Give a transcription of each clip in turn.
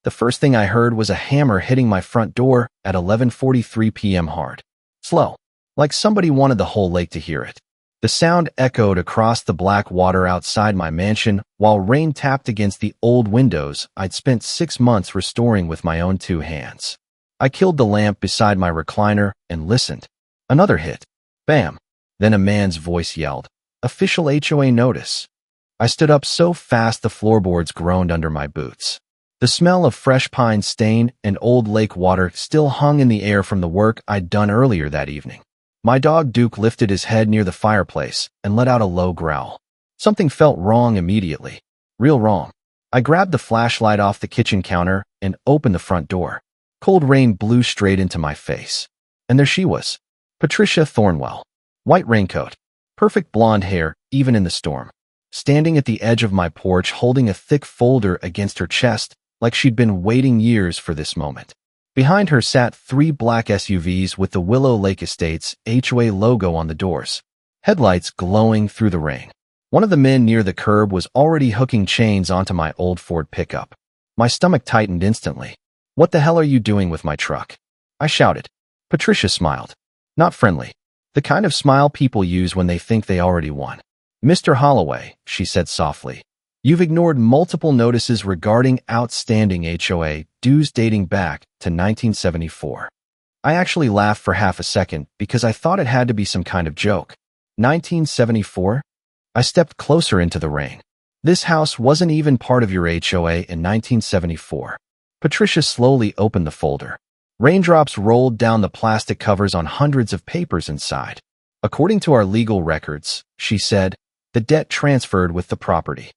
The first thing I heard was a hammer hitting my front door at 11:43 p.m. hard. Slow, like somebody wanted the whole lake to hear it. The sound echoed across the black water outside my mansion while rain tapped against the old windows I'd spent 6 months restoring with my own 2 hands. I killed the lamp beside my recliner and listened. Another hit. Bam. Then a man's voice yelled, "Official HOA notice." I stood up so fast the floorboards groaned under my boots. The smell of fresh pine stain and old lake water still hung in the air from the work I'd done earlier that evening. My dog Duke lifted his head near the fireplace and let out a low growl. Something felt wrong immediately. Real wrong. I grabbed the flashlight off the kitchen counter and opened the front door. Cold rain blew straight into my face. And there she was, Patricia Thornwell. White raincoat. Perfect blonde hair, even in the storm. Standing at the edge of my porch holding a thick folder against her chest like she'd been waiting years for this moment. Behind her sat 3 black SUVs with the Willow Lake Estates HOA logo on the doors, headlights glowing through the rain. One of the men near the curb was already hooking chains onto my old Ford pickup. My stomach tightened instantly. "What the hell are you doing with my truck?" I shouted. Patricia smiled. Not friendly. The kind of smile people use when they think they already won. "Mr. Holloway," she said softly, "you've ignored multiple notices regarding outstanding HOA dues dating back to 1974. I actually laughed for half a second because I thought it had to be some kind of joke. 1974? I stepped closer into the rain. This house wasn't even part of your HOA in 1974. Patricia slowly opened the folder. Raindrops rolled down the plastic covers on hundreds of papers inside. "According to our legal records," she said, "the debt transferred with the property."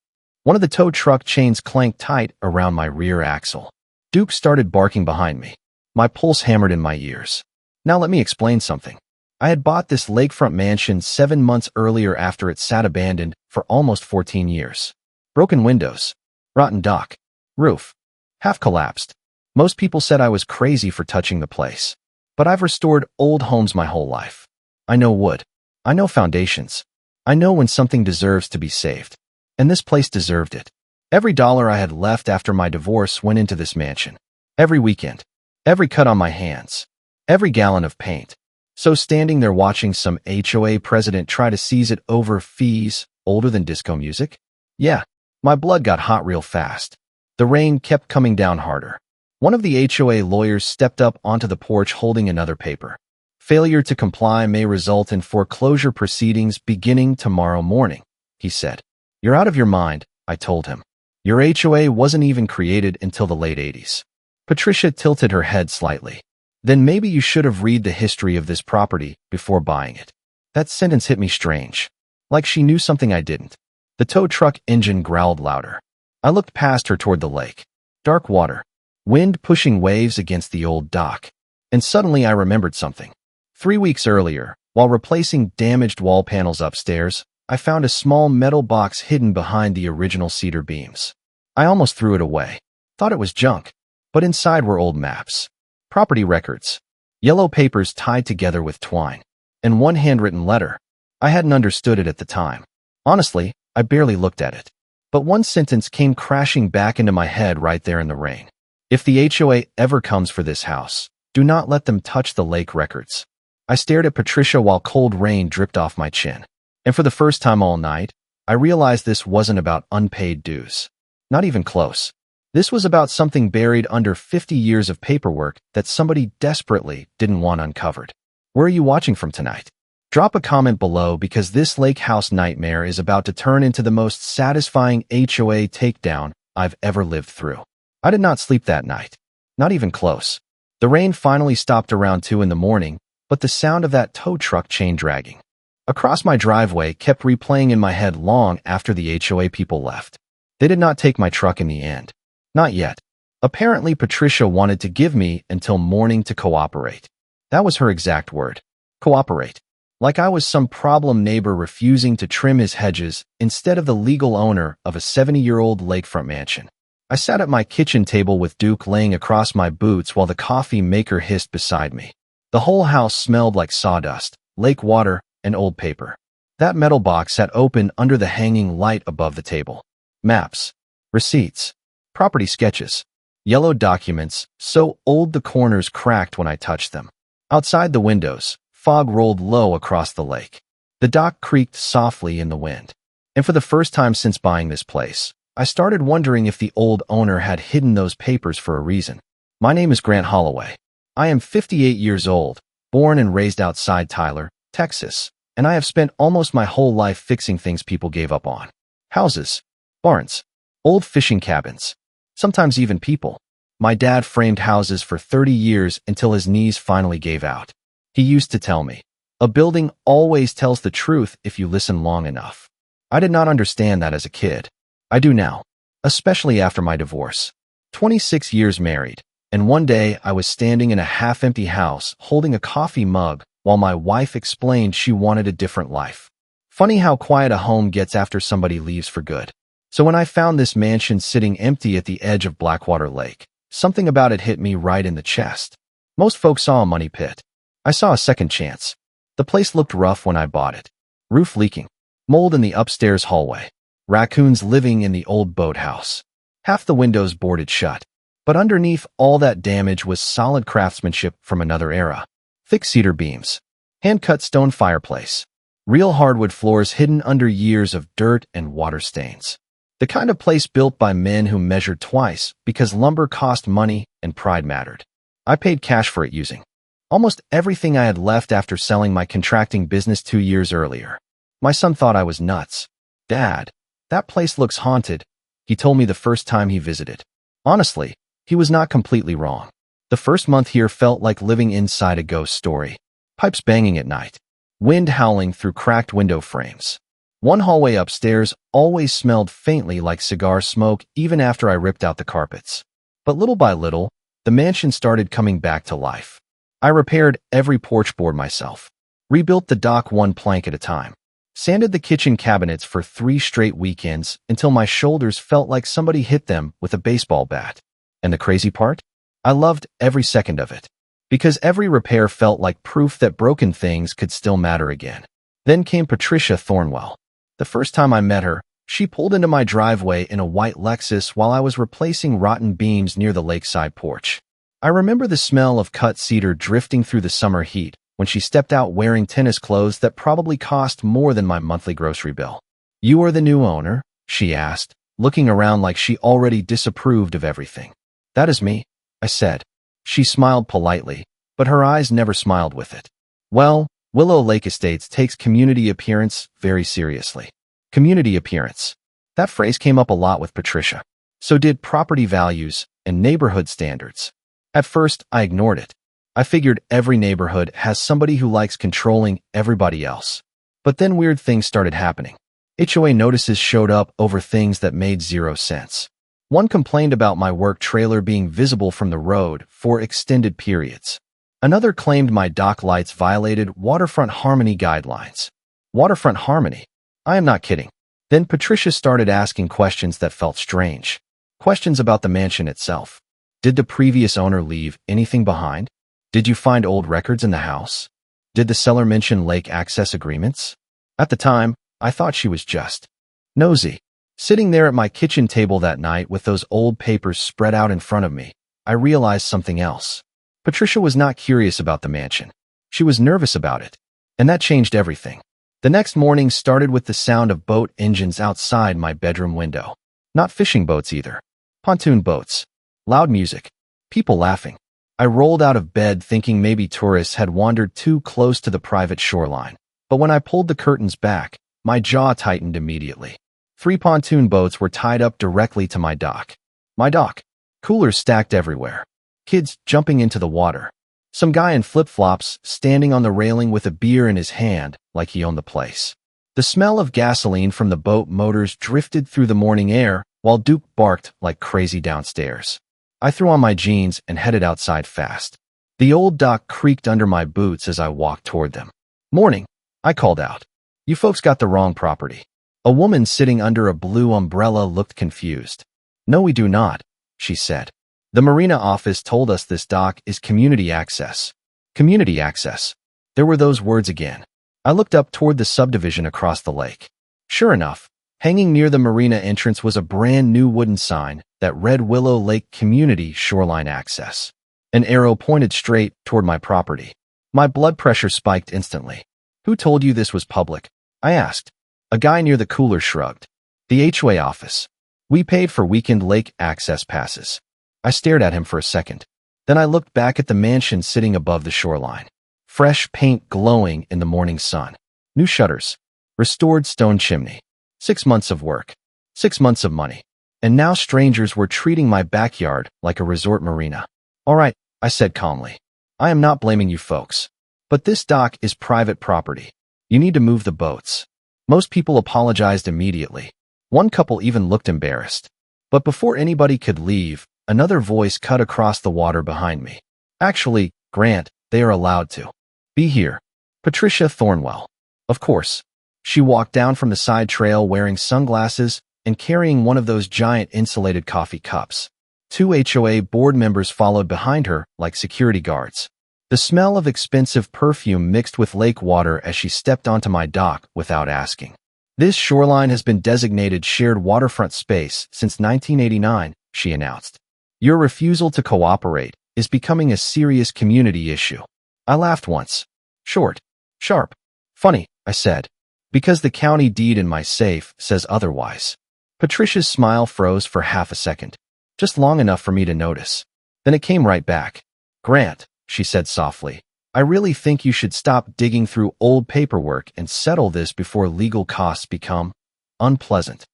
One of the tow truck chains clanked tight around my rear axle. Duke started barking behind me. My pulse hammered in my ears. Now let me explain something. I had bought this lakefront mansion 7 months earlier after it sat abandoned for almost 14 years. Broken windows. Rotten dock. Roof. Half collapsed. Most people said I was crazy for touching the place. But I've restored old homes my whole life. I know wood. I know foundations. I know when something deserves to be saved. And this place deserved it. Every dollar I had left after my divorce went into this mansion. Every weekend. Every cut on my hands. Every gallon of paint. So standing there watching some HOA president try to seize it over fees older than disco music? Yeah, my blood got hot real fast. The rain kept coming down harder. One of the HOA lawyers stepped up onto the porch holding another paper. "Failure to comply may result in foreclosure proceedings beginning tomorrow morning," he said. "You're out of your mind," I told him. "Your HOA wasn't even created until the late 80s. Patricia tilted her head slightly. "Then maybe you should have read the history of this property before buying it." That sentence hit me strange. Like she knew something I didn't. The tow truck engine growled louder. I looked past her toward the lake. Dark water. Wind pushing waves against the old dock. And suddenly I remembered something. 3 weeks earlier, while replacing damaged wall panels upstairs, I found a small metal box hidden behind the original cedar beams. I almost threw it away. Thought it was junk. But inside were old maps. Property records. Yellow papers tied together with twine. And one handwritten letter. I hadn't understood it at the time. Honestly, I barely looked at it. But one sentence came crashing back into my head right there in the rain. "If the HOA ever comes for this house, do not let them touch the lake records." I stared at Patricia while cold rain dripped off my chin. And for the first time all night, I realized this wasn't about unpaid dues. Not even close. This was about something buried under 50 years of paperwork that somebody desperately didn't want uncovered. Where are you watching from tonight? Drop a comment below because this lake house nightmare is about to turn into the most satisfying HOA takedown I've ever lived through. I did not sleep that night. Not even close. The rain finally stopped around 2 in the morning, but the sound of that tow truck chain dragging across my driveway kept replaying in my head long after the HOA people left. They did not take my truck in the end. Not yet. Apparently, Patricia wanted to give me until morning to cooperate. That was her exact word. Cooperate. Like I was some problem neighbor refusing to trim his hedges instead of the legal owner of a 70-year-old lakefront mansion. I sat at my kitchen table with Duke laying across my boots while the coffee maker hissed beside me. The whole house smelled like sawdust, lake water, and old paper. That metal box sat open under the hanging light above the table. Maps. Receipts. Property sketches. Yellow documents, so old the corners cracked when I touched them. Outside the windows, fog rolled low across the lake. The dock creaked softly in the wind. And for the first time since buying this place, I started wondering if the old owner had hidden those papers for a reason. My name is Grant Holloway. I am 58 years old, born and raised outside Tyler, Texas, and I have spent almost my whole life fixing things people gave up on. Houses, barns, old fishing cabins, sometimes even people. My dad framed houses for 30 years until his knees finally gave out. He used to tell me, a building always tells the truth if you listen long enough. I did not understand that as a kid. I do now, especially after my divorce. 26 years married, and one day I was standing in a half-empty house holding a coffee mug while my wife explained she wanted a different life. Funny how quiet a home gets after somebody leaves for good. So when I found this mansion sitting empty at the edge of Blackwater Lake, something about it hit me right in the chest. Most folks saw a money pit. I saw a second chance. The place looked rough when I bought it. Roof leaking, mold in the upstairs hallway, raccoons living in the old boathouse. Half the windows boarded shut. But underneath all that damage was solid craftsmanship from another era. Thick cedar beams, hand-cut stone fireplace, real hardwood floors hidden under years of dirt and water stains. The kind of place built by men who measured twice because lumber cost money and pride mattered. I paid cash for it using almost everything I had left after selling my contracting business 2 years earlier. My son thought I was nuts. Dad, that place looks haunted, he told me the first time he visited. Honestly, he was not completely wrong. The first month here felt like living inside a ghost story. Pipes banging at night, wind howling through cracked window frames. One hallway upstairs always smelled faintly like cigar smoke even after I ripped out the carpets. But little by little, the mansion started coming back to life. I repaired every porch board myself, rebuilt the dock one plank at a time, sanded the kitchen cabinets for 3 straight weekends until my shoulders felt like somebody hit them with a baseball bat. And the crazy part? I loved every second of it, because every repair felt like proof that broken things could still matter again. Then came Patricia Thornwell. The first time I met her, she pulled into my driveway in a white Lexus while I was replacing rotten beams near the lakeside porch. I remember the smell of cut cedar drifting through the summer heat when she stepped out wearing tennis clothes that probably cost more than my monthly grocery bill. "You are the new owner?" she asked, looking around like she already disapproved of everything. "That is me," I said. She smiled politely, but her eyes never smiled with it. Well, Willow Lake Estates takes community appearance very seriously. Community appearance. That phrase came up a lot with Patricia. So did property values and neighborhood standards. At first, I ignored it. I figured every neighborhood has somebody who likes controlling everybody else. But then weird things started happening. HOA notices showed up over things that made zero sense. One complained about my work trailer being visible from the road for extended periods. Another claimed my dock lights violated waterfront harmony guidelines. Waterfront harmony? I am not kidding. Then Patricia started asking questions that felt strange. Questions about the mansion itself. Did the previous owner leave anything behind? Did you find old records in the house? Did the seller mention lake access agreements? At the time, I thought she was just nosy. Sitting there at my kitchen table that night with those old papers spread out in front of me, I realized something else. Patricia was not curious about the mansion. She was nervous about it. And that changed everything. The next morning started with the sound of boat engines outside my bedroom window. Not fishing boats either. Pontoon boats. Loud music. People laughing. I rolled out of bed thinking maybe tourists had wandered too close to the private shoreline. But when I pulled the curtains back, my jaw tightened immediately. 3 pontoon boats were tied up directly to my dock. My dock. Coolers stacked everywhere. Kids jumping into the water. Some guy in flip-flops standing on the railing with a beer in his hand like he owned the place. The smell of gasoline from the boat motors drifted through the morning air while Duke barked like crazy downstairs. I threw on my jeans and headed outside fast. The old dock creaked under my boots as I walked toward them. "Morning," I called out. "You folks got the wrong property." A woman sitting under a blue umbrella looked confused. "No, we do not," she said. "The marina office told us this dock is community access." Community access. There were those words again. I looked up toward the subdivision across the lake. Sure enough, Hanging near the marina entrance was a brand new wooden sign that read Willow Lake Community Shoreline Access. An arrow pointed straight toward my property. My blood pressure spiked instantly. "Who told you this was public?" I asked. A guy near the cooler shrugged. "The HOA office. We paid for weekend lake access passes." I stared at him for a second. Then I looked back at the mansion sitting above the shoreline. Fresh paint glowing in the morning sun. New shutters. Restored stone chimney. 6 months of work. 6 months of money. And now strangers were treating my backyard like a resort marina. "All right," I said calmly. "I am not blaming you folks. But this dock is private property. You need to move the boats." Most people apologized immediately. One couple even looked embarrassed. But before anybody could leave, another voice cut across the water behind me. "Actually, Grant, they are allowed to be here." Patricia Thornwell. Of course. She walked down from the side trail wearing sunglasses and carrying one of those giant insulated coffee cups. 2 HOA board members followed behind her like security guards. The smell of expensive perfume mixed with lake water as she stepped onto my dock without asking. "This shoreline has been designated shared waterfront space since 1989, she announced. "Your refusal to cooperate is becoming a serious community issue." I laughed once. "Short, sharp, funny," I said. "Because the county deed in my safe says otherwise." Patricia's smile froze for half a second, just long enough for me to notice. Then it came right back. "Grant," she said softly, "I really think you should stop digging through old paperwork and settle this before legal costs become unpleasant."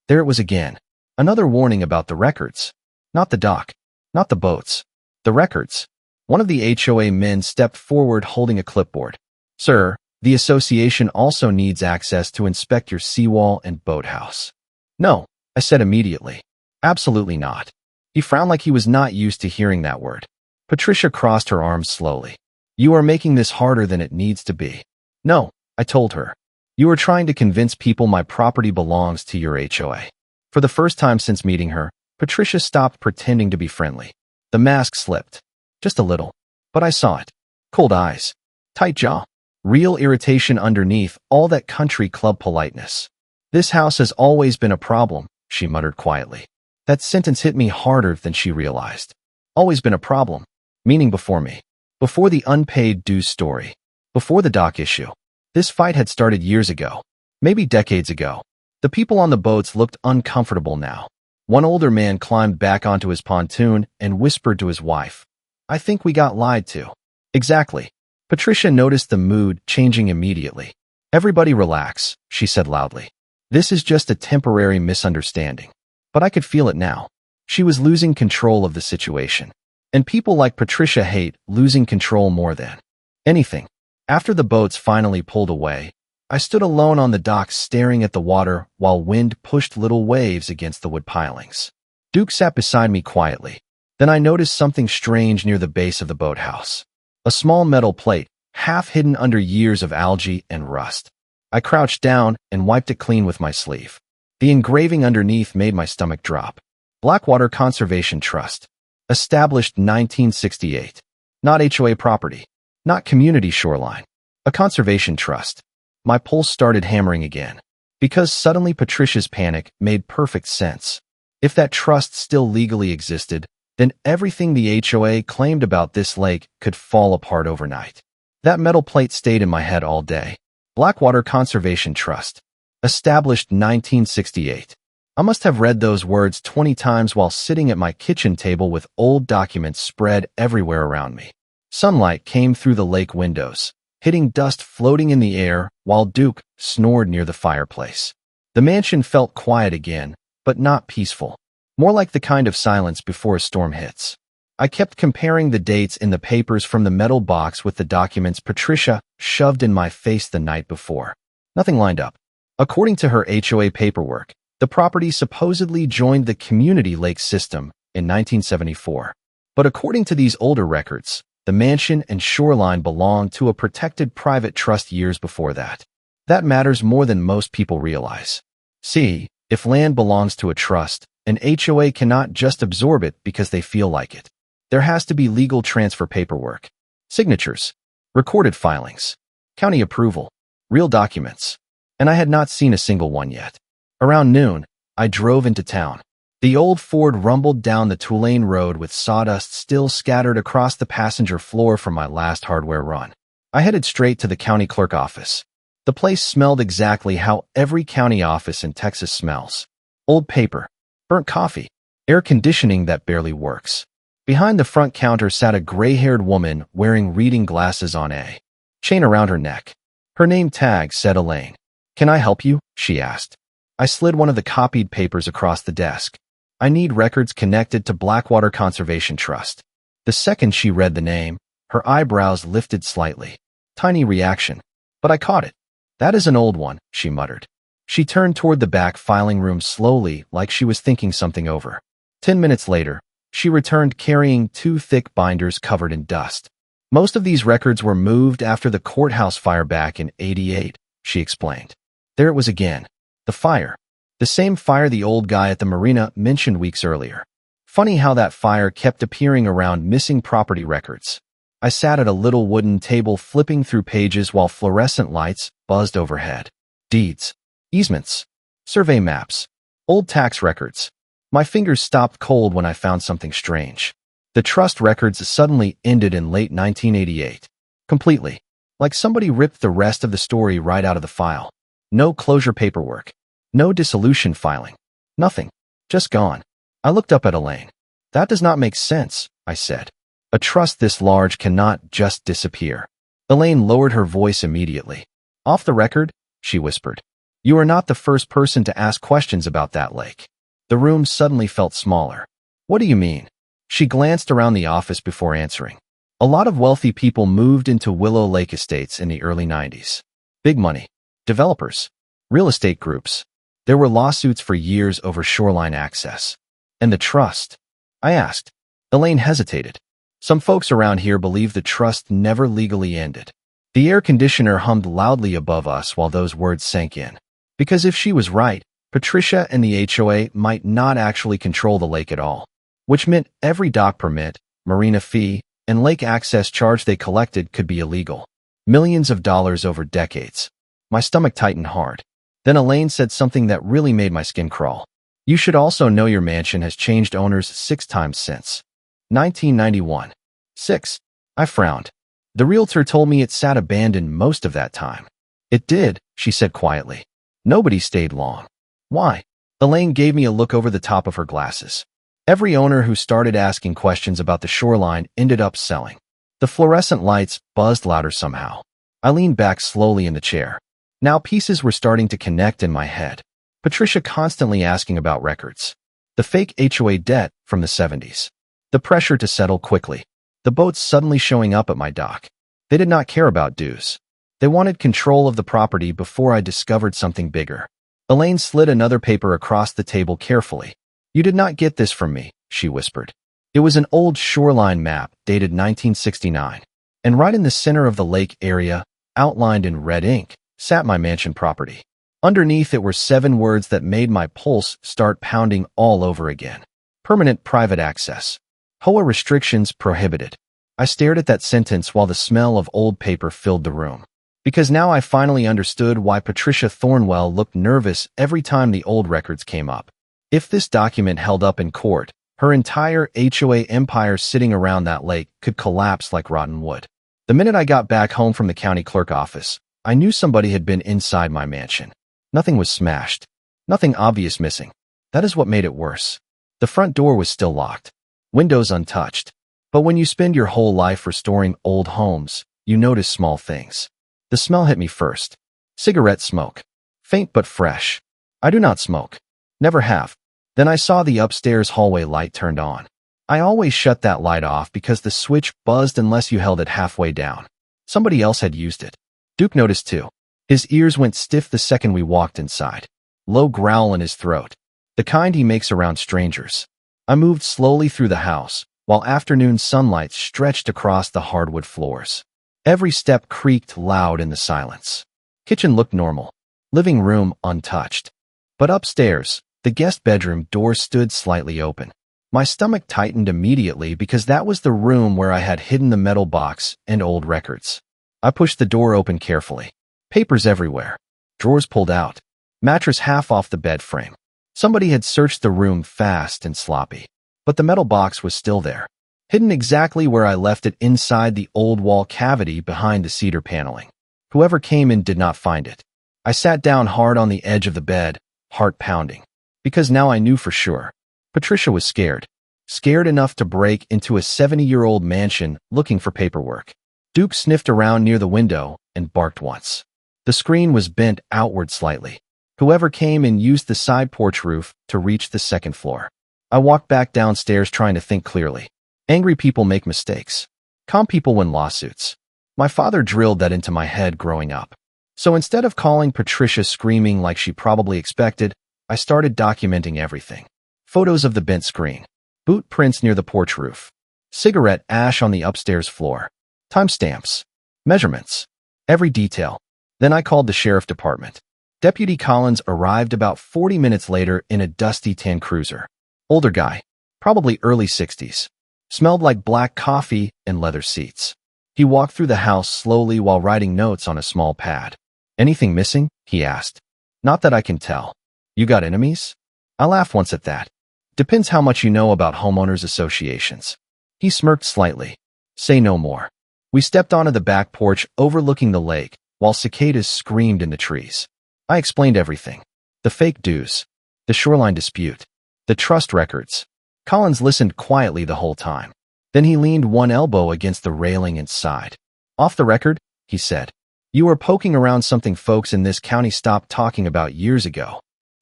There it was again. Another warning about the records. Not the dock. Not the boats. The records. One of the HOA men stepped forward holding a clipboard. "Sir, the association also needs access to inspect your seawall and boathouse." "No," I said immediately. "Absolutely not." He frowned like he was not used to hearing that word. Patricia crossed her arms slowly. "You are making this harder than it needs to be." "No," I told her. "You are trying to convince people my property belongs to your HOA." For the first time since meeting her, Patricia stopped pretending to be friendly. The mask slipped. Just a little. But I saw it. Cold eyes. Tight jaw. Real irritation underneath all that country club politeness. "This house has always been a problem," she muttered quietly. That sentence hit me harder than she realized. Always been a problem. Meaning before me. Before the unpaid dues story. Before the dock issue. This fight had started years ago. Maybe decades ago. The people on the boats looked uncomfortable now. One older man climbed back onto his pontoon and whispered to his wife, "I think we got lied to." Exactly. Patricia noticed the mood changing immediately. "Everybody relax," she said loudly. "This is just a temporary misunderstanding." But I could feel it now. She was losing control of the situation. And people like Patricia hate losing control more than anything. After the boats finally pulled away, I stood alone on the dock staring at the water while wind pushed little waves against the wood pilings. Duke sat beside me quietly. Then I noticed something strange near the base of the boathouse. A small metal plate, half hidden under years of algae and rust. I crouched down and wiped it clean with my sleeve. The engraving underneath made my stomach drop. Blackwater Conservation Trust. Established 1968. Not HOA property. Not community shoreline. A conservation trust. My pulse started hammering again. Because suddenly Patricia's panic made perfect sense. If that trust still legally existed, then everything the HOA claimed about this lake could fall apart overnight. That metal plate stayed in my head all day. Blackwater Conservation Trust. Established 1968. I must have read those words 20 times while sitting at my kitchen table with old documents spread everywhere around me. Sunlight came through the lake windows, hitting dust floating in the air while Duke snored near the fireplace. The mansion felt quiet again, but not peaceful. More like the kind of silence before a storm hits. I kept comparing the dates in the papers from the metal box with the documents Patricia shoved in my face the night before. Nothing lined up. According to her HOA paperwork, the property supposedly joined the community lake system in 1974. But according to these older records, the mansion and shoreline belonged to a protected private trust years before that. That matters more than most people realize. See, if land belongs to a trust, an HOA cannot just absorb it because they feel like it. There has to be legal transfer paperwork, signatures, recorded filings, county approval, real documents. And I had not seen a single one yet. Around noon, I drove into town. The old Ford rumbled down the Tulane Road with sawdust still scattered across the passenger floor from my last hardware run. I headed straight to the county clerk office. The place smelled exactly how every county office in Texas smells. Old paper, burnt coffee, air conditioning that barely works. Behind the front counter sat a gray-haired woman wearing reading glasses on a chain around her neck. Her name tag said Elaine. "Can I help you?" she asked. I slid one of the copied papers across the desk. "I need records connected to Blackwater Conservation Trust." The second she read the name, her eyebrows lifted slightly. Tiny reaction, but I caught it. "That is an old one," she muttered. She turned toward the back filing room slowly, like she was thinking something over. 10 minutes later, she returned carrying 2 thick binders covered in dust. "Most of these records were moved after the courthouse fire back in '88, she explained. There it was again. The fire. The same fire the old guy at the marina mentioned weeks earlier. Funny how that fire kept appearing around missing property records. I sat at a little wooden table flipping through pages while fluorescent lights buzzed overhead. Deeds, easements, survey maps, old tax records. My fingers stopped cold when I found something strange. The trust records suddenly ended in late 1988. Completely. Like somebody ripped the rest of the story right out of the file. No closure paperwork. No dissolution filing. Nothing. Just gone. I looked up at Elaine. "That does not make sense," I said. "A trust this large cannot just disappear." Elaine lowered her voice immediately. "Off the record," she whispered. "You are not the first person to ask questions about that lake." The room suddenly felt smaller. "What do you mean?" She glanced around the office before answering. A lot of wealthy people moved into Willow Lake estates in the early 90s. Big money. Developers. Real estate groups. There were lawsuits for years over shoreline access. "And the trust?" I asked. Elaine hesitated. "Some folks around here believe the trust never legally ended." The air conditioner hummed loudly above us while those words sank in. Because if she was right, Patricia and the HOA might not actually control the lake at all, which meant every dock permit, marina fee, and lake access charge they collected could be illegal. Millions of dollars over decades. My stomach tightened hard. Then Elaine said something that really made my skin crawl. "You should also know your mansion has changed owners 6 times since 1991. 6. I frowned. The realtor told me it sat abandoned most of that time. "It did," she said quietly. "Nobody stayed long." "Why?" Elaine gave me a look over the top of her glasses. Every owner who started asking questions about the shoreline ended up selling. The fluorescent lights buzzed louder somehow. I leaned back slowly in the chair. Now pieces were starting to connect in my head. Patricia constantly asking about records. The fake HOA debt from the 70s. The pressure to settle quickly. The boats suddenly showing up at my dock. They did not care about dues. They wanted control of the property before I discovered something bigger. Elaine slid another paper across the table carefully. "You did not get this from me," she whispered. It was an old shoreline map dated 1969. And right in the center of the lake area, outlined in red ink, sat my mansion property. Underneath it were 7 words that made my pulse start pounding all over again. Permanent private access. HOA restrictions prohibited. I stared at that sentence while the smell of old paper filled the room. Because now I finally understood why Patricia Thornwell looked nervous every time the old records came up. If this document held up in court, her entire HOA empire sitting around that lake could collapse like rotten wood. The minute I got back home from the county clerk office, I knew somebody had been inside my mansion. Nothing was smashed. Nothing obvious missing. That is what made it worse. The front door was still locked. Windows untouched. But when you spend your whole life restoring old homes, you notice small things. The smell hit me first. Cigarette smoke. Faint but fresh. I do not smoke. Never have. Then I saw the upstairs hallway light turned on. I always shut that light off because the switch buzzed unless you held it halfway down. Somebody else had used it. Duke noticed too. His ears went stiff the second we walked inside. Low growl in his throat. The kind he makes around strangers. I moved slowly through the house, while afternoon sunlight stretched across the hardwood floors. Every step creaked loud in the silence. Kitchen looked normal. Living room untouched. But upstairs, the guest bedroom door stood slightly open. My stomach tightened immediately because that was the room where I had hidden the metal box and old records. I pushed the door open carefully. Papers everywhere. Drawers pulled out. Mattress half off the bed frame. Somebody had searched the room fast and sloppy. But the metal box was still there, hidden exactly where I left it inside the old wall cavity behind the cedar paneling. Whoever came in did not find it. I sat down hard on the edge of the bed, heart pounding. Because now I knew for sure. Patricia was scared. Scared enough to break into a 70-year-old mansion looking for paperwork. Duke sniffed around near the window and barked once. The screen was bent outward slightly. Whoever came in used the side porch roof to reach the second floor. I walked back downstairs trying to think clearly. Angry people make mistakes. Calm people win lawsuits. My father drilled that into my head growing up. So instead of calling Patricia screaming like she probably expected, I started documenting everything. Photos of the bent screen. Boot prints near the porch roof. Cigarette ash on the upstairs floor. Timestamps. Measurements. Every detail. Then I called the sheriff department. Deputy Collins arrived about 40 minutes later in a dusty tan cruiser. Older guy. Probably early 60s. Smelled like black coffee and leather seats. He walked through the house slowly while writing notes on a small pad. Anything missing? He asked. Not that I can tell. You got enemies? I laughed once at that. Depends how much you know about homeowners associations. He smirked slightly. Say no more. We stepped onto the back porch overlooking the lake while cicadas screamed in the trees. I explained everything. The fake dues. The shoreline dispute. The trust records. Collins listened quietly the whole time. Then he leaned one elbow against the railing and sighed. Off the record, he said. You were poking around something folks in this county stopped talking about years ago.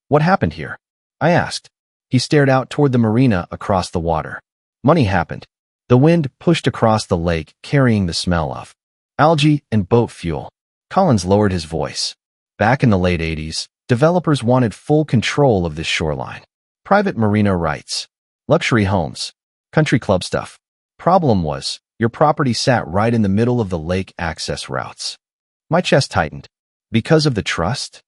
What happened here? I asked. He stared out toward the marina across the water. Money happened. The wind pushed across the lake, carrying the smell of algae and boat fuel. Collins lowered his voice. Back in the late 80s, developers wanted full control of this shoreline. Private marina rights. Luxury homes. Country club stuff. Problem was, your property sat right in the middle of the lake access routes. My chest tightened. Because of the trust?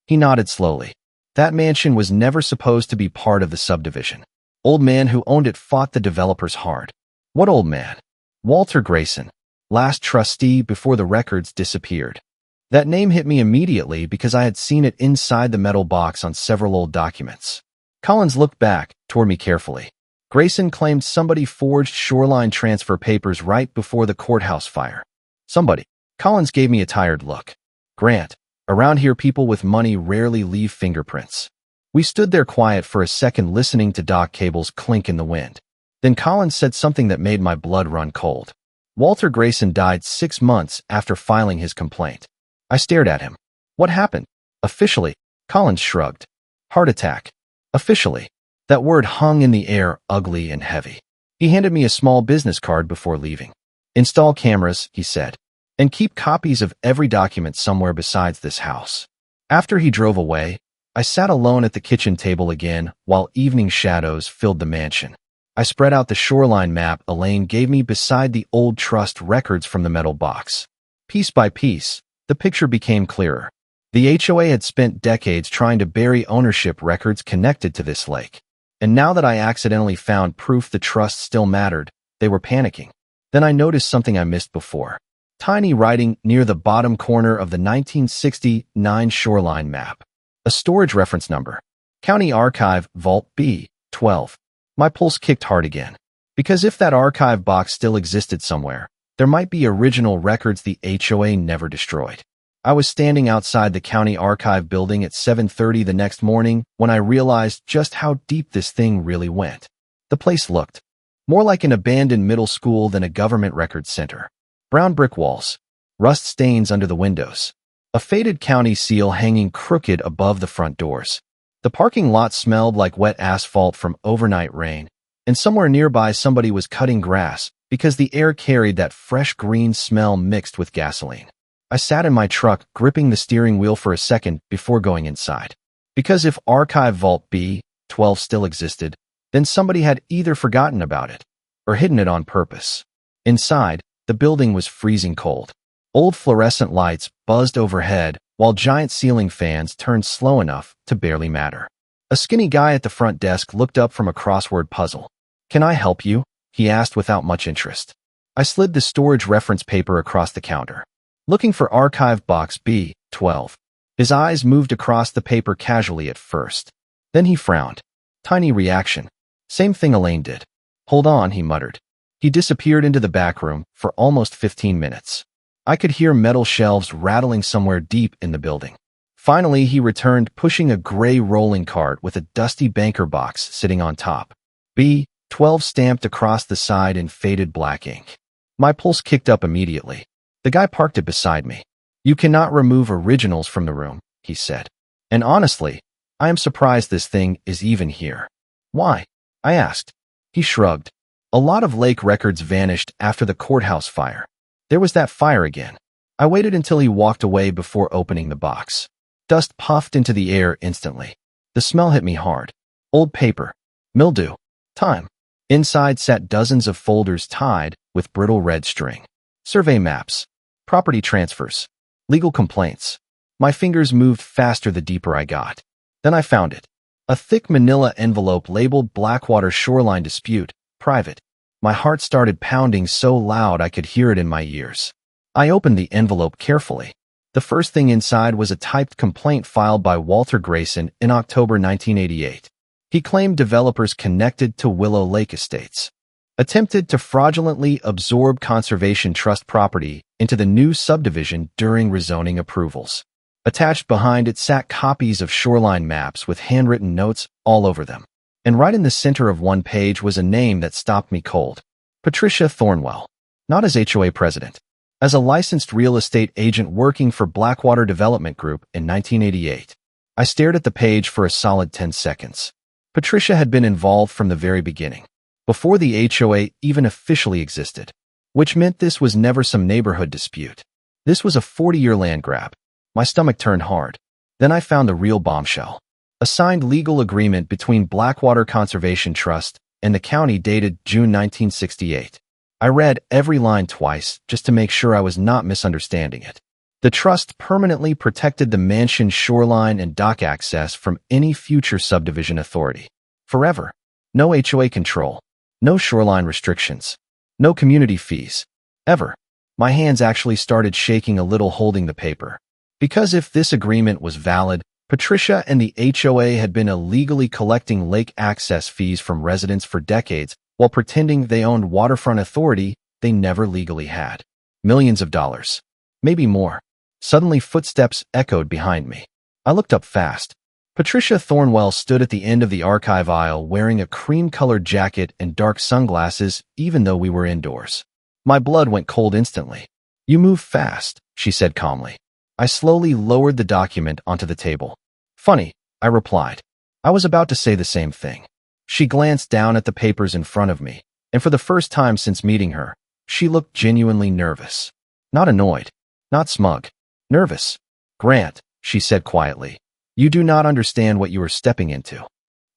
He nodded slowly. That mansion was never supposed to be part of the subdivision. Old man who owned it fought the developers hard. What old man? Walter Grayson, last trustee before the records disappeared. That name hit me immediately because I had seen it inside the metal box on several old documents. Collins looked back toward me carefully. Grayson claimed somebody forged shoreline transfer papers right before the courthouse fire. Somebody. Collins gave me a tired look. Grant, around here people with money rarely leave fingerprints. We stood there quiet for a second listening to dock cables clink in the wind. Then Collins said something that made my blood run cold. Walter Grayson died 6 months after filing his complaint. I stared at him. What happened? Officially, Collins shrugged. Heart attack. Officially. That word hung in the air, ugly and heavy. He handed me a small business card before leaving. Install cameras, he said, and keep copies of every document somewhere besides this house. After he drove away, I sat alone at the kitchen table again while evening shadows filled the mansion. I spread out the shoreline map Elaine gave me beside the old trust records from the metal box. Piece by piece, the picture became clearer. The HOA had spent decades trying to bury ownership records connected to this lake. And now that I accidentally found proof the trust still mattered, they were panicking. Then I noticed something I missed before. Tiny writing near the bottom corner of the 1969 shoreline map. A storage reference number. County Archive, Vault B, 12. My pulse kicked hard again. Because if that archive box still existed somewhere, there might be original records the HOA never destroyed. I was standing outside the county archive building at 7:30 the next morning when I realized just how deep this thing really went. The place looked more like an abandoned middle school than a government records center. Brown brick walls, rust stains under the windows, a faded county seal hanging crooked above the front doors. The parking lot smelled like wet asphalt from overnight rain, and somewhere nearby somebody was cutting grass because the air carried that fresh green smell mixed with gasoline. I sat in my truck, gripping the steering wheel for a second before going inside. Because if Archive Vault B, 12 still existed, then somebody had either forgotten about it or hidden it on purpose. Inside, the building was freezing cold. Old fluorescent lights buzzed overhead while giant ceiling fans turned slow enough to barely matter. A skinny guy at the front desk looked up from a crossword puzzle. "Can I help you?" he asked without much interest. I slid the storage reference paper across the counter. "Looking for Archive Box B, 12. His eyes moved across the paper casually at first. Then he frowned. Tiny reaction. Same thing Elaine did. Hold on, he muttered. He disappeared into the back room for almost 15 minutes. I could hear metal shelves rattling somewhere deep in the building. Finally, he returned, pushing a gray rolling cart with a dusty banker box sitting on top. B12 stamped across the side in faded black ink. My pulse kicked up immediately. The guy parked it beside me. You cannot remove originals from the room, he said. And honestly, I am surprised this thing is even here. Why? I asked. He shrugged. A lot of lake records vanished after the courthouse fire. There was that fire again. I waited until he walked away before opening the box. Dust puffed into the air instantly. The smell hit me hard. Old paper. Mildew. Time. Inside sat dozens of folders tied with brittle red string. Survey maps. Property transfers. Legal complaints. My fingers moved faster the deeper I got. Then I found it. A thick manila envelope labeled Blackwater Shoreline Dispute, Private. My heart started pounding so loud I could hear it in my ears. I opened the envelope carefully. The first thing inside was a typed complaint filed by Walter Grayson in October 1988. He claimed developers connected to Willow Lake Estates attempted to fraudulently absorb Conservation Trust property into the new subdivision during rezoning approvals. Attached behind it sat copies of shoreline maps with handwritten notes all over them. And right in the center of one page was a name that stopped me cold. Patricia Thornwell. Not as HOA president. As a licensed real estate agent working for Blackwater Development Group in 1988. I stared at the page for a solid 10 seconds. Patricia had been involved from the very beginning, before the HOA even officially existed, which meant this was never some neighborhood dispute. This was a 40-year land grab. My stomach turned hard. Then I found the real bombshell. A signed legal agreement between Blackwater Conservation Trust and the county dated June 1968. I read every line twice just to make sure I was not misunderstanding it. The trust permanently protected the mansion's shoreline and dock access from any future subdivision authority. Forever. No HOA control. No shoreline restrictions. No community fees. Ever. My hands actually started shaking a little holding the paper. Because if this agreement was valid, Patricia and the HOA had been illegally collecting lake access fees from residents for decades while pretending they owned waterfront authority they never legally had. Millions of dollars. Maybe more. Suddenly footsteps echoed behind me. I looked up fast. Patricia Thornwell stood at the end of the archive aisle wearing a cream-colored jacket and dark sunglasses even though we were indoors. My blood went cold instantly. You move fast, she said calmly. I slowly lowered the document onto the table. Funny, I replied. I was about to say the same thing. She glanced down at the papers in front of me, and for the first time since meeting her, she looked genuinely nervous. Not annoyed. Not smug. Nervous. Grant, she said quietly. You do not understand what you are stepping into.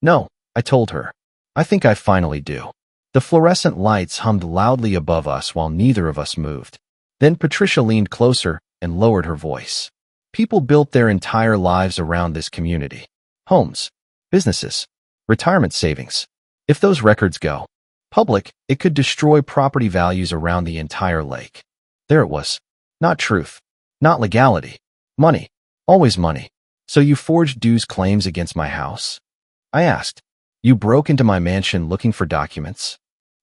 No, I told her. I think I finally do. The fluorescent lights hummed loudly above us while neither of us moved. Then Patricia leaned closer and lowered her voice. People built their entire lives around this community. Homes, businesses, retirement savings. If those records go public, it could destroy property values around the entire lake. There it was. Not truth. Not legality. Money. Always money. So you forged dues claims against my house? I asked. You broke into my mansion looking for documents?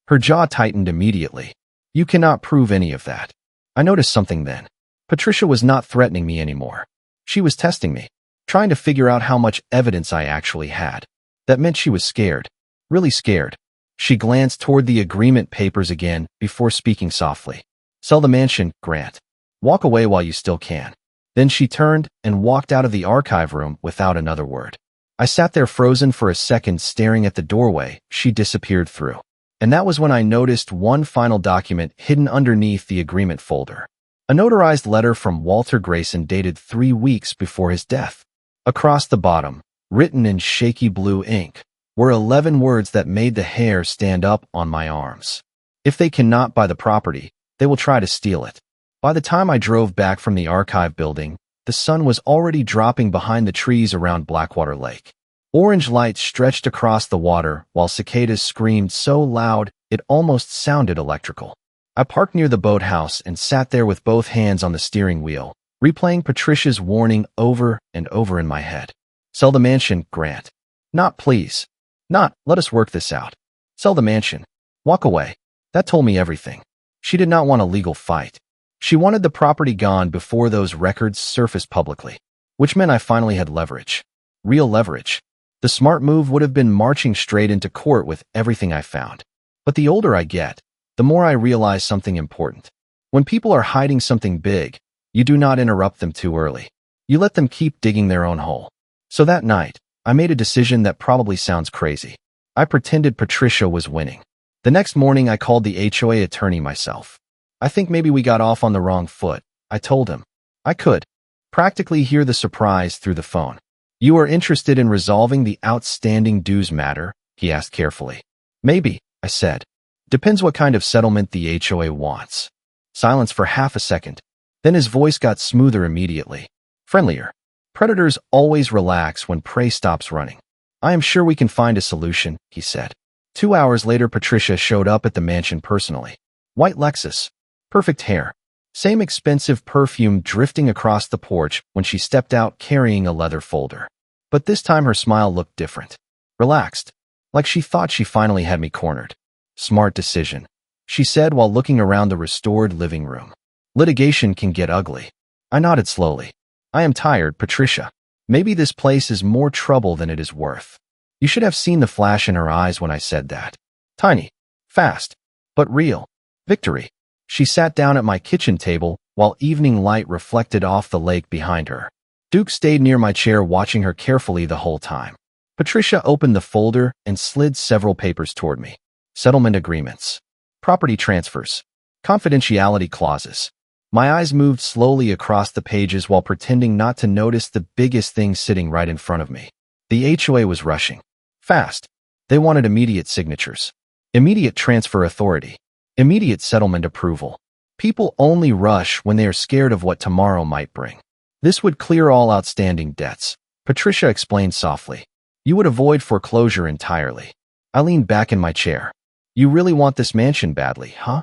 Her jaw tightened immediately. You cannot prove any of that. I noticed something then. Patricia was not threatening me anymore. She was testing me, trying to figure out how much evidence I actually had. That meant she was scared. Really scared. She glanced toward the agreement papers again before speaking softly. Sell the mansion, Grant. Walk away while you still can. Then she turned and walked out of the archive room without another word. I sat there frozen for a second staring at the doorway she disappeared through. And that was when I noticed one final document hidden underneath the agreement folder. A notarized letter from Walter Grayson dated 3 weeks before his death. Across the bottom, written in shaky blue ink, were 11 words that made the hair stand up on my arms. If they cannot buy the property, they will try to steal it. By the time I drove back from the archive building, the sun was already dropping behind the trees around Blackwater Lake. Orange lights stretched across the water while cicadas screamed so loud it almost sounded electrical. I parked near the boathouse and sat there with both hands on the steering wheel, replaying Patricia's warning over and over in my head. Sell the mansion, Grant. Not please. Not, let us work this out. Sell the mansion. Walk away. That told me everything. She did not want a legal fight. She wanted the property gone before those records surfaced publicly, which meant I finally had leverage. Real leverage. The smart move would have been marching straight into court with everything I found. But the older I get, the more I realize something important. When people are hiding something big, you do not interrupt them too early. You let them keep digging their own hole. So that night, I made a decision that probably sounds crazy. I pretended Patricia was winning. The next morning, I called the HOA attorney myself. I think maybe we got off on the wrong foot, I told him. I could practically hear the surprise through the phone. You are interested in resolving the outstanding dues matter? He asked carefully. Maybe, I said. Depends what kind of settlement the HOA wants. Silence for half a second. Then his voice got smoother immediately. Friendlier. Predators always relax when prey stops running. I am sure we can find a solution, he said. 2 hours later, Patricia showed up at the mansion personally. White Lexus. Perfect hair. Same expensive perfume drifting across the porch when she stepped out carrying a leather folder. But this time her smile looked different. Relaxed. Like she thought she finally had me cornered. Smart decision, she said while looking around the restored living room. Litigation can get ugly. I nodded slowly. I am tired, Patricia. Maybe this place is more trouble than it is worth. You should have seen the flash in her eyes when I said that. Tiny. Fast. But real. Victory. She sat down at my kitchen table while evening light reflected off the lake behind her. Duke stayed near my chair watching her carefully the whole time. Patricia opened the folder and slid several papers toward me. Settlement agreements. Property transfers. Confidentiality clauses. My eyes moved slowly across the pages while pretending not to notice the biggest thing sitting right in front of me. The HOA was rushing. Fast. They wanted immediate signatures. Immediate transfer authority. Immediate settlement approval. People only rush when they are scared of what tomorrow might bring. This would clear all outstanding debts, Patricia explained softly. You would avoid foreclosure entirely. I leaned back in my chair. You really want this mansion badly, huh?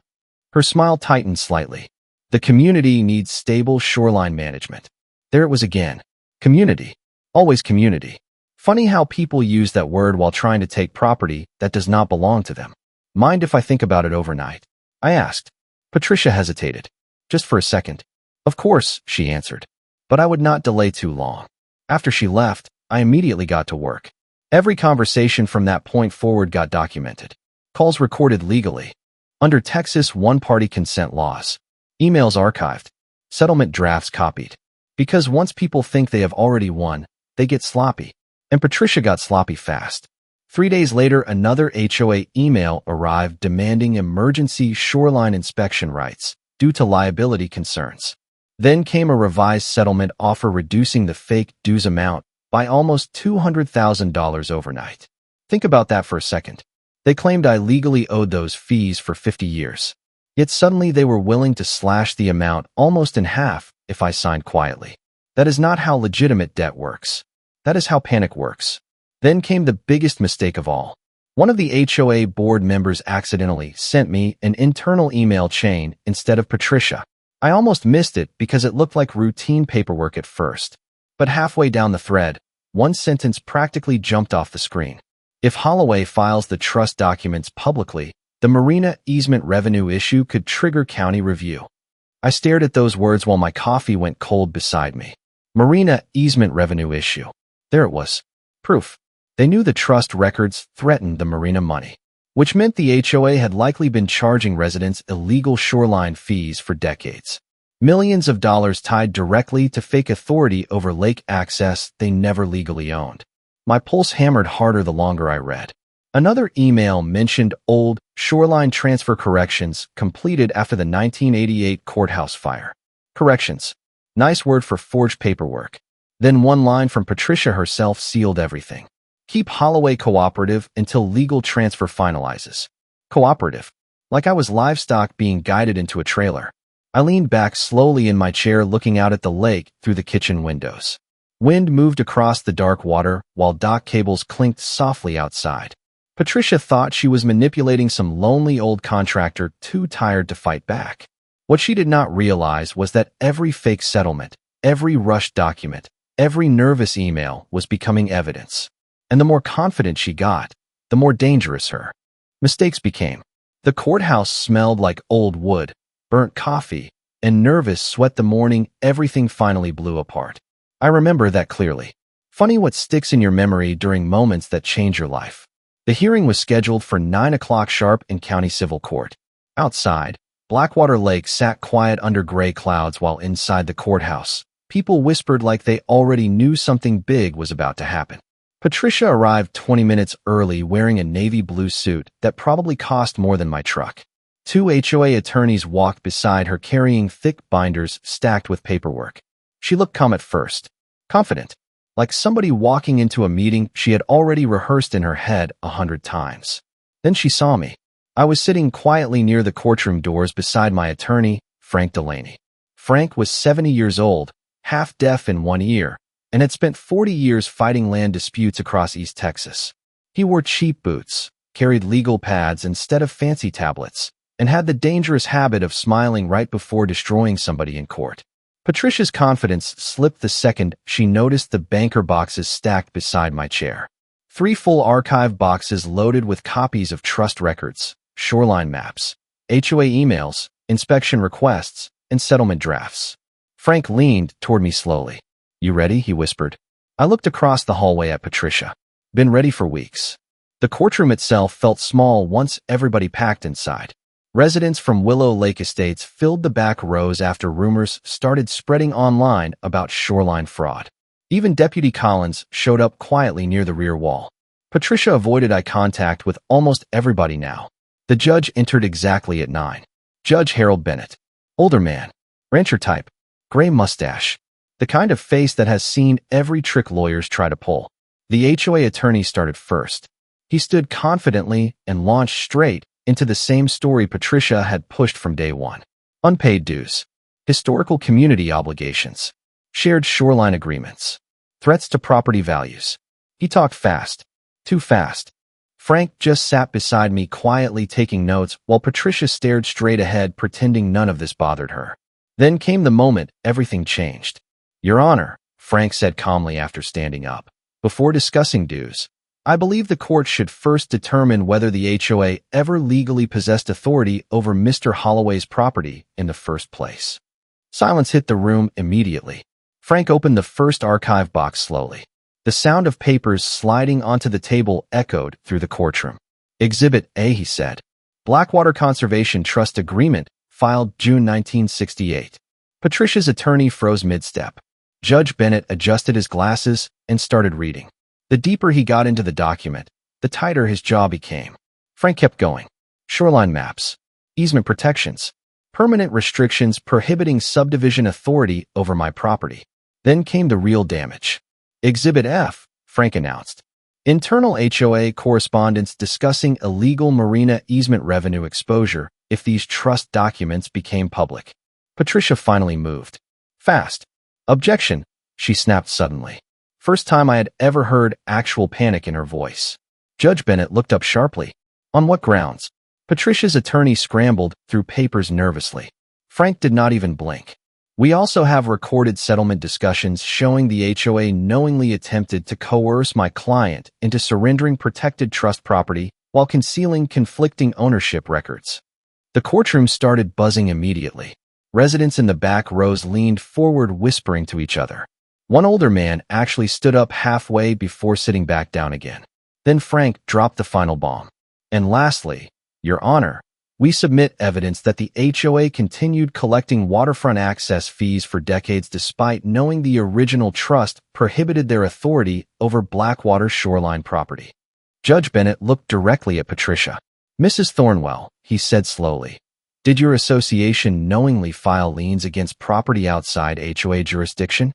Her smile tightened slightly. The community needs stable shoreline management. There it was again. Community. Always community. Funny how people use that word while trying to take property that does not belong to them. Mind if I think about it overnight? I asked. Patricia hesitated. Just for a second. Of course, she answered. But I would not delay too long. After she left, I immediately got to work. Every conversation from that point forward got documented. Calls recorded legally. Under Texas one-party consent laws. Emails archived. Settlement drafts copied. Because once people think they have already won, they get sloppy. And Patricia got sloppy fast. 3 days later, another HOA email arrived demanding emergency shoreline inspection rights due to liability concerns. Then came a revised settlement offer reducing the fake dues amount by almost $200,000 overnight. Think about that for a second. They claimed I legally owed those fees for 50 years. Yet suddenly they were willing to slash the amount almost in half if I signed quietly. That is not how legitimate debt works. That is how panic works. Then came the biggest mistake of all. One of the HOA board members accidentally sent me an internal email chain instead of Patricia. I almost missed it because it looked like routine paperwork at first. But halfway down the thread, one sentence practically jumped off the screen. If Holloway files the trust documents publicly, the marina easement revenue issue could trigger county review. I stared at those words while my coffee went cold beside me. Marina easement revenue issue. There it was. Proof. They knew the trust records threatened the marina money, which meant the HOA had likely been charging residents illegal shoreline fees for decades. Millions of dollars tied directly to fake authority over lake access they never legally owned. My pulse hammered harder the longer I read. Another email mentioned old shoreline transfer corrections completed after the 1988 courthouse fire. Corrections. Nice word for forged paperwork. Then one line from Patricia herself sealed everything. Keep Holloway cooperative until legal transfer finalizes. Cooperative. Like I was livestock being guided into a trailer. I leaned back slowly in my chair looking out at the lake through the kitchen windows. Wind moved across the dark water while dock cables clinked softly outside. Patricia thought she was manipulating some lonely old contractor too tired to fight back. What she did not realize was that every fake settlement, every rushed document, every nervous email was becoming evidence. And the more confident she got, the more dangerous her mistakes became. The courthouse smelled like old wood, burnt coffee, and nervous sweat the morning everything finally blew apart. I remember that clearly. Funny what sticks in your memory during moments that change your life. The hearing was scheduled for 9 o'clock sharp in County Civil Court. Outside, Blackwater Lake sat quiet under gray clouds while inside the courthouse, people whispered like they already knew something big was about to happen. Patricia arrived 20 minutes early wearing a navy blue suit that probably cost more than my truck. 2 HOA attorneys walked beside her carrying thick binders stacked with paperwork. She looked calm at first, confident, like somebody walking into a meeting she had already rehearsed in her head 100 times. Then she saw me. I was sitting quietly near the courtroom doors beside my attorney, Frank Delaney. Frank was 70 years old, half deaf in one ear, and had spent 40 years fighting land disputes across East Texas. He wore cheap boots, carried legal pads instead of fancy tablets, and had the dangerous habit of smiling right before destroying somebody in court. Patricia's confidence slipped the second she noticed the banker boxes stacked beside my chair. 3 full archive boxes loaded with copies of trust records, shoreline maps, HOA emails, inspection requests, and settlement drafts. Frank leaned toward me slowly. "You ready?" he whispered. I looked across the hallway at Patricia. Been ready for weeks. The courtroom itself felt small once everybody packed inside. Residents from Willow Lake Estates filled the back rows after rumors started spreading online about shoreline fraud. Even Deputy Collins showed up quietly near the rear wall. Patricia avoided eye contact with almost everybody now. The judge entered exactly at 9. Judge Harold Bennett. Older man. Rancher type. Gray mustache. The kind of face that has seen every trick lawyers try to pull. The HOA attorney started first. He stood confidently and launched straight into the same story Patricia had pushed from day one. Unpaid dues. Historical community obligations. Shared shoreline agreements. Threats to property values. He talked fast. Too fast. Frank just sat beside me quietly taking notes while Patricia stared straight ahead pretending none of this bothered her. Then came the moment everything changed. "Your Honor," Frank said calmly after standing up, "before discussing dues, I believe the court should first determine whether the HOA ever legally possessed authority over Mr. Holloway's property in the first place." Silence hit the room immediately. Frank opened the first archive box slowly. The sound of papers sliding onto the table echoed through the courtroom. "Exhibit A," he said. "Blackwater Conservation Trust Agreement, filed June 1968. Patricia's attorney froze mid-step. Judge Bennett adjusted his glasses and started reading. The deeper he got into the document, the tighter his jaw became. Frank kept going. Shoreline maps, easement protections, permanent restrictions prohibiting subdivision authority over my property. Then came the real damage. Exhibit F, Frank announced. Internal HOA correspondence discussing illegal marina easement revenue exposure if these trust documents became public. Patricia finally moved. Fast. "Objection," she snapped suddenly. First time I had ever heard actual panic in her voice. Judge Bennett looked up sharply. "On what grounds?" Patricia's attorney scrambled through papers nervously. Frank did not even blink. "We also have recorded settlement discussions showing the HOA knowingly attempted to coerce my client into surrendering protected trust property while concealing conflicting ownership records." The courtroom started buzzing immediately. Residents in the back rows leaned forward whispering to each other. One older man actually stood up halfway before sitting back down again. Then Frank dropped the final bomb. "And lastly, Your Honor, we submit evidence that the HOA continued collecting waterfront access fees for decades despite knowing the original trust prohibited their authority over Blackwater shoreline property." Judge Bennett looked directly at Patricia. "Mrs. Thornwell," he said slowly, "did your association knowingly file liens against property outside HOA jurisdiction?"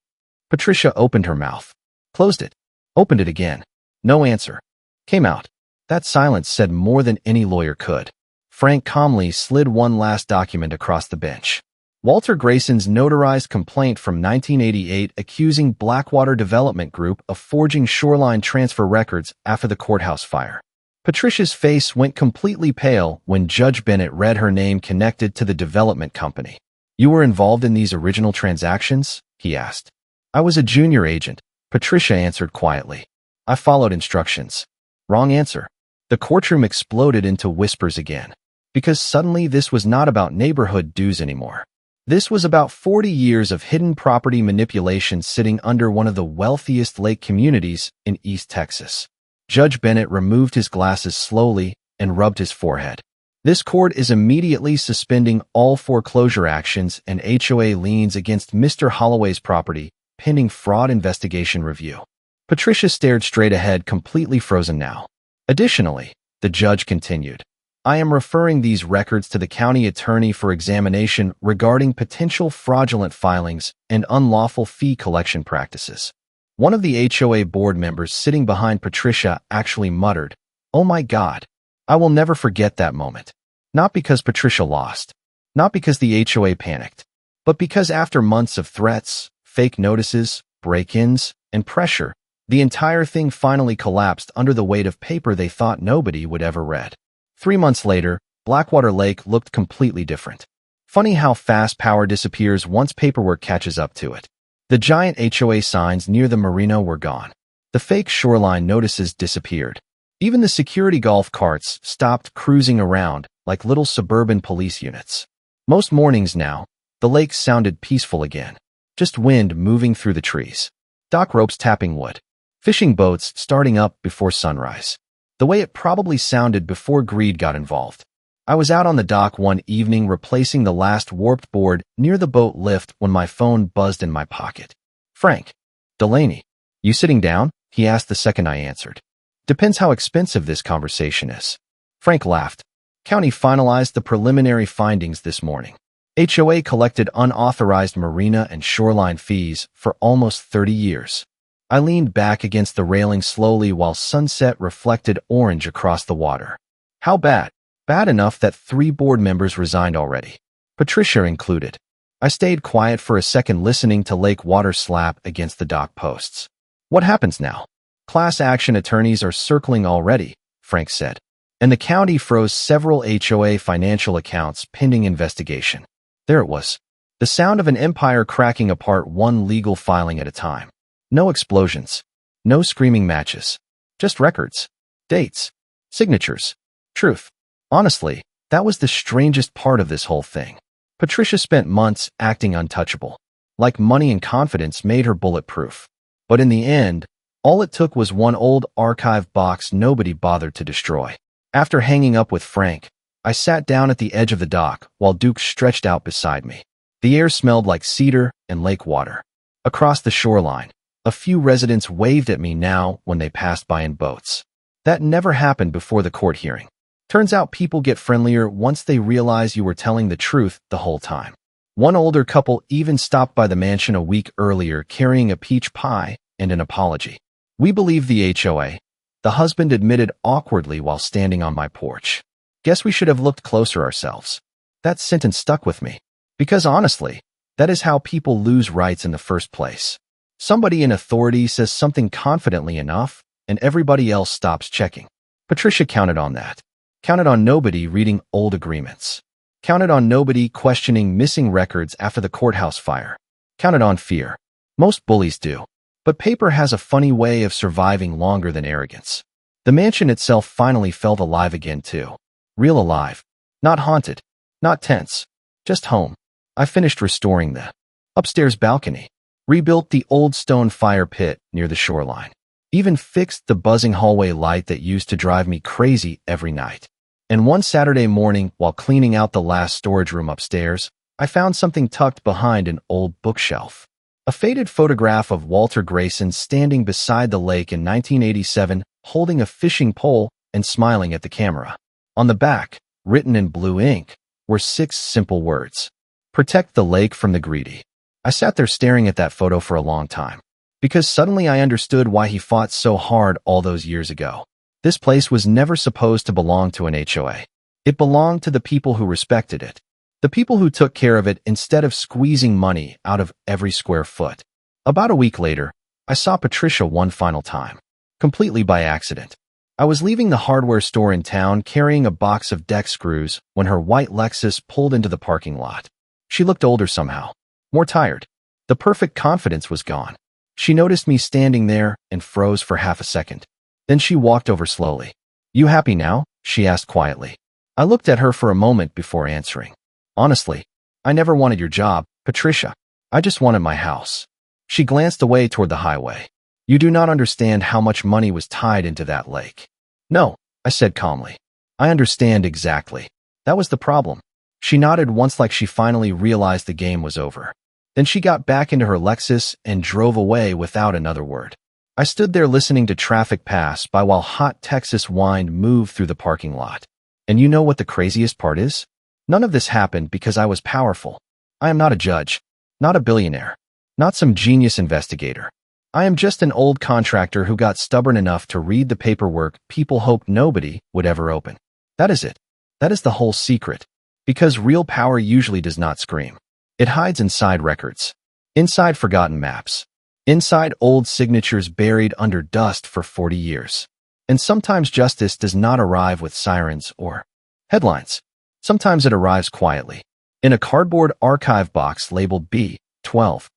Patricia opened her mouth, closed it, opened it again. No answer. Came out. That silence said more than any lawyer could. Frank calmly slid one last document across the bench. Walter Grayson's notarized complaint from 1988 accusing Blackwater Development Group of forging shoreline transfer records after the courthouse fire. Patricia's face went completely pale when Judge Bennett read her name connected to the development company. "You were involved in these original transactions?" he asked. I was a junior agent, Patricia answered quietly. I followed instructions. Wrong answer. The courtroom exploded into whispers again, because suddenly this was not about neighborhood dues anymore. This was about 40 years of hidden property manipulation sitting under one of the wealthiest lake communities in East Texas. Judge Bennett removed his glasses slowly and rubbed his forehead. This court is immediately suspending all foreclosure actions and HOA liens against Mr. Holloway's property, pending fraud investigation review. Patricia stared straight ahead, completely frozen now. Additionally, the judge continued, I am referring these records to the county attorney for examination regarding potential fraudulent filings and unlawful fee collection practices. One of the HOA board members sitting behind Patricia actually muttered, Oh my God. I will never forget that moment. Not because Patricia lost, not because the HOA panicked, but because after months of threats, fake notices, break-ins, and pressure, the entire thing finally collapsed under the weight of paper they thought nobody would ever read. 3 months later, Blackwater Lake looked completely different. Funny how fast power disappears once paperwork catches up to it. The giant HOA signs near the marina were gone. The fake shoreline notices disappeared. Even the security golf carts stopped cruising around like little suburban police units. Most mornings now, the lake sounded peaceful again. Just wind moving through the trees. Dock ropes tapping wood. Fishing boats starting up before sunrise. The way it probably sounded before greed got involved. I was out on the dock one evening replacing the last warped board near the boat lift when my phone buzzed in my pocket. Frank. Delaney. You sitting down? He asked the second I answered. Depends how expensive this conversation is. Frank laughed. County finalized the preliminary findings this morning. HOA collected unauthorized marina and shoreline fees for almost 30 years. I leaned back against the railing slowly while sunset reflected orange across the water. How bad? Bad enough that 3 board members resigned already. Patricia included. I stayed quiet for a second listening to lake water slap against the dock posts. What happens now? Class action attorneys are circling already, Frank said. And the county froze several HOA financial accounts pending investigation. There it was. The sound of an empire cracking apart one legal filing at a time. No explosions. No screaming matches. Just records. Dates. Signatures. Truth. Honestly, that was the strangest part of this whole thing. Patricia spent months acting untouchable. Like money and confidence made her bulletproof. But in the end, all it took was one old archive box nobody bothered to destroy. After hanging up with Frank, I sat down at the edge of the dock while Duke stretched out beside me. The air smelled like cedar and lake water. Across the shoreline, a few residents waved at me now when they passed by in boats. That never happened before the court hearing. Turns out people get friendlier once they realize you were telling the truth the whole time. One older couple even stopped by the mansion a week earlier carrying a peach pie and an apology. We believe the HOA, the husband admitted awkwardly while standing on my porch. Guess we should have looked closer ourselves. That sentence stuck with me. Because honestly, that is how people lose rights in the first place. Somebody in authority says something confidently enough, and everybody else stops checking. Patricia counted on that. Counted on nobody reading old agreements. Counted on nobody questioning missing records after the courthouse fire. Counted on fear. Most bullies do. But paper has a funny way of surviving longer than arrogance. The mansion itself finally felt alive again too. Real alive. Not haunted. Not tense. Just home. I finished restoring the upstairs balcony. Rebuilt the old stone fire pit near the shoreline. Even fixed the buzzing hallway light that used to drive me crazy every night. And one Saturday morning, while cleaning out the last storage room upstairs, I found something tucked behind an old bookshelf. A faded photograph of Walter Grayson standing beside the lake in 1987, holding a fishing pole and smiling at the camera. On the back, written in blue ink, were 6 simple words. Protect the lake from the greedy. I sat there staring at that photo for a long time. Because suddenly I understood why he fought so hard all those years ago. This place was never supposed to belong to an HOA. It belonged to the people who respected it. The people who took care of it instead of squeezing money out of every square foot. About a week later, I saw Patricia one final time. Completely by accident. I was leaving the hardware store in town carrying a box of deck screws when her white Lexus pulled into the parking lot. She looked older somehow. More tired. The perfect confidence was gone. She noticed me standing there and froze for half a second. Then she walked over slowly. "You happy now?" she asked quietly. I looked at her for a moment before answering. "Honestly, I never wanted your job, Patricia. I just wanted my house." She glanced away toward the highway. "You do not understand how much money was tied into that lake." "No," I said calmly. "I understand exactly. That was the problem." She nodded once like she finally realized the game was over. Then she got back into her Lexus and drove away without another word. I stood there listening to traffic pass by while hot Texas wine moved through the parking lot. And you know what the craziest part is? None of this happened because I was powerful. I am not a judge, not a billionaire, not some genius investigator. I am just an old contractor who got stubborn enough to read the paperwork people hoped nobody would ever open. That is it. That is the whole secret. Because real power usually does not scream. It hides inside records, inside forgotten maps, inside old signatures buried under dust for 40 years. And sometimes justice does not arrive with sirens or headlines. Sometimes it arrives quietly, in a cardboard archive box labeled B12.